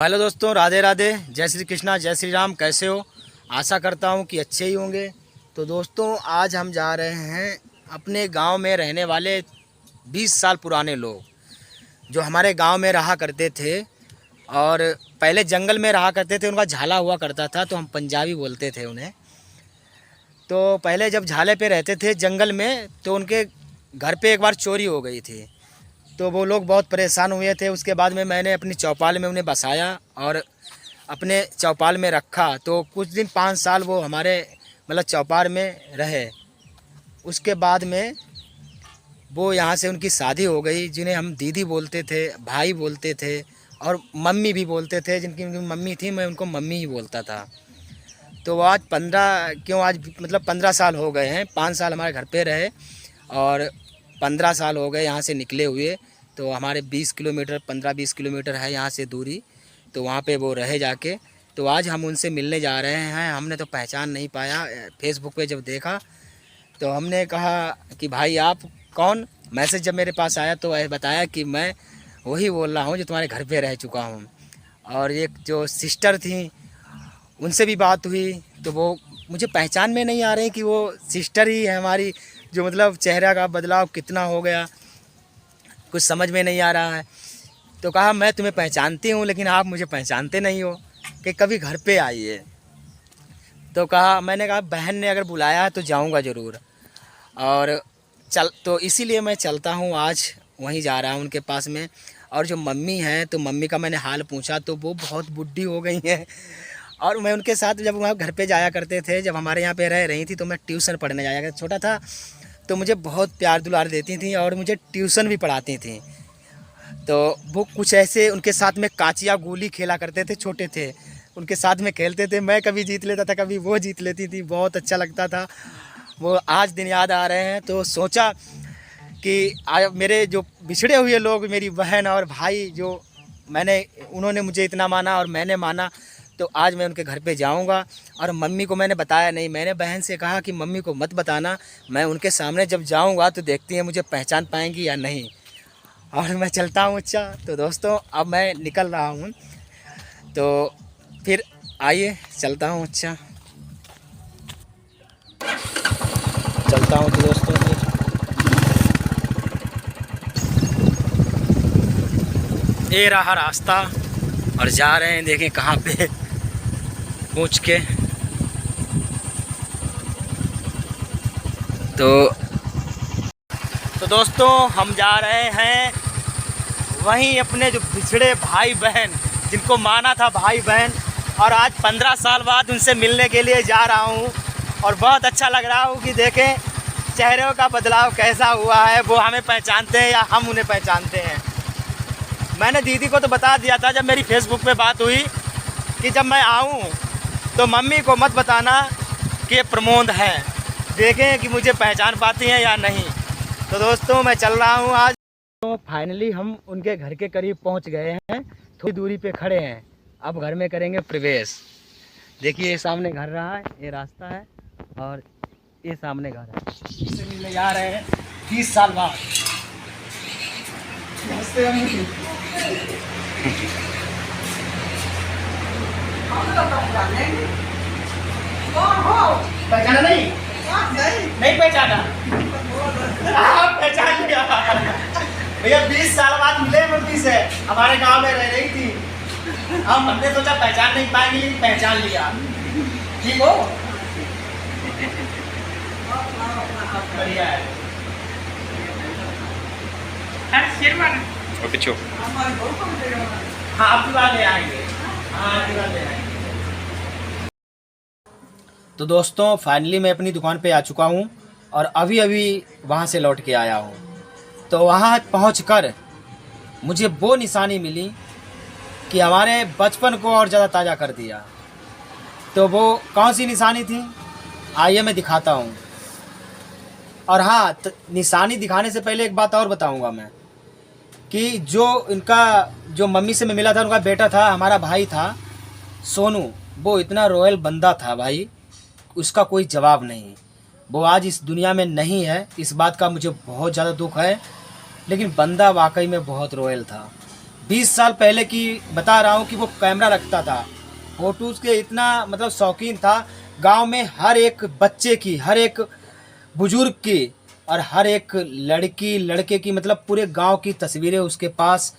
Hello दोस्तों, राधे राधे, जय श्री कृष्णा, जय श्री राम। कैसे हो? आशा करता हूँ कि अच्छे ही होंगे। तो दोस्तों, आज हम जा रहे हैं अपने गांव में रहने वाले 20 साल पुराने लोग जो हमारे गांव में रहा करते थे और पहले जंगल में रहा करते थे। उनका झाला हुआ करता था, तो हम पंजाबी बोलते थे उन्हें। तो पहले जब झाले पे रहते थे जंगल में, तो उनके घर पे एक बार चोरी हो गई थी। तो वो लोग बहुत परेशान हुए थे। उसके बाद में मैंने अपनी चौपाल में उन्हें बसाया और अपने चौपाल में रखा। तो कुछ दिन 5 साल वो हमारे मतलब चौपाल में रहे। उसके बाद में वो यहाँ से उनकी शादी हो गई, जिन्हें हम दीदी बोलते थे, भाई बोलते थे और मम्मी भी बोलते थे। जिनकी उनकी मम्मी थी, मैं उनको मम्मी ही बोलता था। तो वो आज 15 साल हो गए हैं। 5 साल हमारे घर पे रहे और 15 साल हो गए यहाँ से निकले हुए। तो हमारे 20 किलोमीटर 15-20 किलोमीटर है यहाँ से दूरी। तो वहाँ पे वो रहे जाके। तो आज हम उनसे मिलने जा रहे हैं। हमने तो पहचान नहीं पाया। फेसबुक पे जब देखा तो हमने कहा कि भाई आप कौन? मैसेज जब मेरे पास आया तो बताया कि मैं वही बोल रहा हूँ जो तुम्हारे घर पे रह चुका हूँ। और एक जो सिस्टर थी, उनसे भी बात हुई तो वो मुझे पहचान में नहीं आ रही कि वो सिस्टर ही है हमारी। जो मतलब चेहरा का बदलाव कितना हो गया, कुछ समझ में नहीं आ रहा है। तो कहा मैं तुम्हें पहचानती हूँ, लेकिन आप मुझे पहचानते नहीं हो, कि कभी घर पे आइए। तो मैंने कहा बहन ने अगर बुलाया है तो जाऊँगा ज़रूर। और तो इसीलिए मैं चलता हूँ, आज वहीं जा रहा हूँ उनके पास में। और जो मम्मी हैं, तो मम्मी का मैंने हाल पूछा तो वो बहुत बुढ़ी हो गई हैं। और मैं उनके साथ जब वहाँ घर पे जाया करते थे, जब हमारे यहाँ पे रह रही थी, तो मैं ट्यूशन पढ़ने जाया करता। छोटा था तो मुझे बहुत प्यार दुलार देती थी और मुझे ट्यूशन भी पढ़ाती थी। तो वो कुछ ऐसे उनके साथ में काचिया गोली खेला करते थे। छोटे थे, उनके साथ में खेलते थे। मैं कभी जीत लेता था, कभी वो जीत लेती थी। बहुत अच्छा लगता था। वो आज दिन याद आ रहे हैं तो सोचा कि आज मेरे जो बिछड़े हुए लोग, मेरी बहन और भाई, जो उन्होंने मुझे इतना माना और मैंने माना, तो आज मैं उनके घर पे जाऊंगा। और मम्मी को मैंने बताया नहीं। मैंने बहन से कहा कि मम्मी को मत बताना, मैं उनके सामने जब जाऊंगा तो देखती हैं मुझे पहचान पाएंगी या नहीं। और मैं चलता हूँ। अच्छा, तो दोस्तों अब मैं निकल रहा हूँ, तो फिर आइए चलता हूँ। अच्छा, चलता हूँ तो दोस्तों फिर ये रहा रास्ता और जा रहे हैं। देखें कहाँ पे पहुँच के। तो दोस्तों हम जा रहे हैं वहीं अपने जो बिछड़े भाई बहन, जिनको माना था भाई बहन, और आज 15 साल बाद उनसे मिलने के लिए जा रहा हूँ। और बहुत अच्छा लग रहा हूँ कि देखें चेहरों का बदलाव कैसा हुआ है। वो हमें पहचानते हैं या हम उन्हें पहचानते हैं। मैंने दीदी को तो बता दिया था जब मेरी फेसबुक पे बात हुई कि जब मैं आऊँ तो मम्मी को मत बताना कि ये प्रमोद है। देखें कि मुझे पहचान पाती हैं या नहीं। तो दोस्तों मैं चल रहा हूँ आज। तो फाइनली हम उनके घर के करीब पहुँच गए हैं। थोड़ी दूरी पे खड़े हैं। अब घर में करेंगे प्रवेश। देखिए ये सामने घर रहा है, ये रास्ता है और ये सामने घर है। इससे मिलने जा रहे हैं 30 साल बाद। पहचाना नहीं? नहीं पहचाना? आप पहचान लिया भैया। 20 साल बाद मिले मुर्गी से, हमारे गांव में रह रही थी। हमने सोचा पहचान नहीं पाएंगे, लेकिन पहचान लिया। ठीक हो? बढ़िया है। हाँ आपकी बात ले आएंगे। हाँ आपकी बात ले आएंगे। तो दोस्तों फाइनली मैं अपनी दुकान पे आ चुका हूँ और अभी अभी वहाँ से लौट के आया हूँ। तो वहाँ पहुँचकर मुझे वो निशानी मिली कि हमारे बचपन को और ज़्यादा ताज़ा कर दिया। तो वो कौन सी निशानी थी, आइए मैं दिखाता हूँ। और हाँ, निशानी दिखाने से पहले एक बात और बताऊँगा मैं कि जो मम्मी से मैं मिला था, उनका बेटा था, हमारा भाई था सोनू। वो इतना रॉयल बंदा था भाई, उसका कोई जवाब नहीं। वो आज इस दुनिया में नहीं है, इस बात का मुझे बहुत ज़्यादा दुख है। लेकिन बंदा वाकई में बहुत रॉयल था। 20 साल पहले की बता रहा हूँ कि वो कैमरा रखता था, फोटोज़ के इतना मतलब शौकीन था। गांव में हर एक बच्चे की, हर एक बुजुर्ग की और हर एक लड़की लड़के की, मतलब पूरे गांव की तस्वीरें उसके पास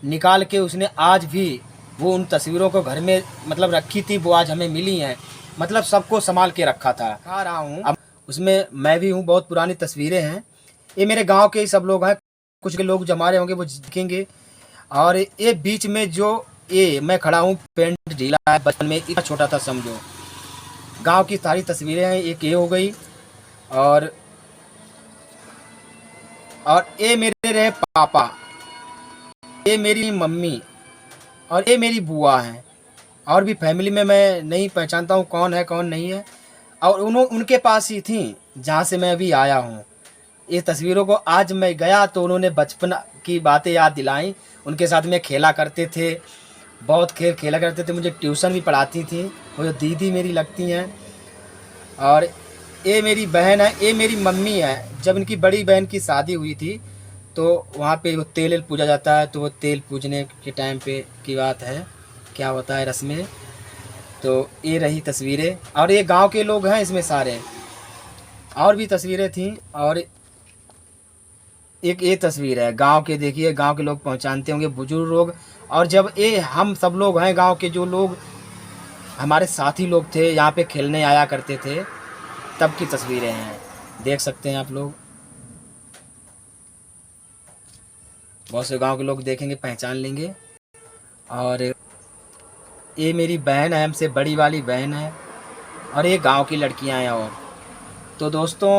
निकाल के उसने आज भी वो उन तस्वीरों को घर में मतलब रखी थी, वो आज हमें मिली हैं। मतलब सबको संभाल के रखा था। खा रहा हूँ अब, उसमें मैं भी हूँ। बहुत पुरानी तस्वीरें हैं। ये मेरे गांव के ही सब लोग हैं। कुछ के लोग जो हमारे होंगे वो दिखेंगे। और ये बीच में जो ये मैं खड़ा हूँ, पेंट ढीला है, बचपन में इतना छोटा था समझो। गांव की सारी तस्वीरें हैं। एक ये हो गई, और ये मेरे रहे पापा, ये मेरी मम्मी, और ये मेरी बुआ हैं। और भी फैमिली में मैं नहीं पहचानता हूँ कौन है कौन नहीं है। और उनके पास ही थी जहाँ से मैं अभी आया हूँ। ये तस्वीरों को आज मैं गया तो उन्होंने बचपन की बातें याद दिलाई। उनके साथ में खेला करते थे, बहुत खेल खेला करते थे। मुझे ट्यूशन भी पढ़ाती थी, वो जो दीदी मेरी लगती हैं। और ये मेरी बहन है, ये मेरी मम्मी है। जब इनकी बड़ी बहन की शादी हुई थी तो वहाँ पे वो तेल पूजा जाता है, तो वो तेल पूजने के टाइम पे की बात है, क्या होता है रस्में। तो ये रही तस्वीरें, और ये गांव के लोग हैं इसमें सारे। और भी तस्वीरें थी। और एक ये तस्वीर है गांव के, देखिए गांव के लोग पहचानते होंगे, बुजुर्ग लोग। और जब ये हम सब लोग हैं गांव के, जो लोग हमारे साथी लोग थे, यहाँ पे खेलने आया करते थे, तब की तस्वीरें हैं। देख सकते हैं आप लोग। बहुत से गांव के लोग देखेंगे, पहचान लेंगे। और ये मेरी बहन है, हमसे बड़ी वाली बहन है। और ये गांव की लड़कियां हैं। और तो दोस्तों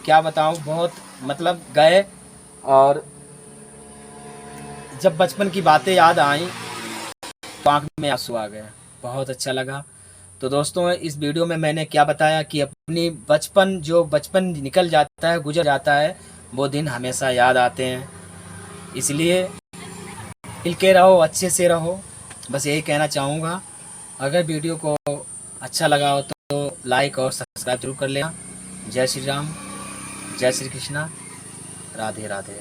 क्या बताऊं, बहुत मतलब गए, और जब बचपन की बातें याद आई तो आँख में आंसू आ गए। बहुत अच्छा लगा। तो दोस्तों इस वीडियो में मैंने क्या बताया कि अपनी बचपन, जो बचपन निकल जाता है, गुजर जाता है, वो दिन हमेशा याद आते हैं। इसलिए मिल के रहो, अच्छे से रहो, बस यही कहना चाहूँगा। अगर वीडियो को अच्छा लगा हो तो लाइक और सब्सक्राइब जरूर कर लेना। जय श्री राम, जय श्री कृष्णा, राधे राधे।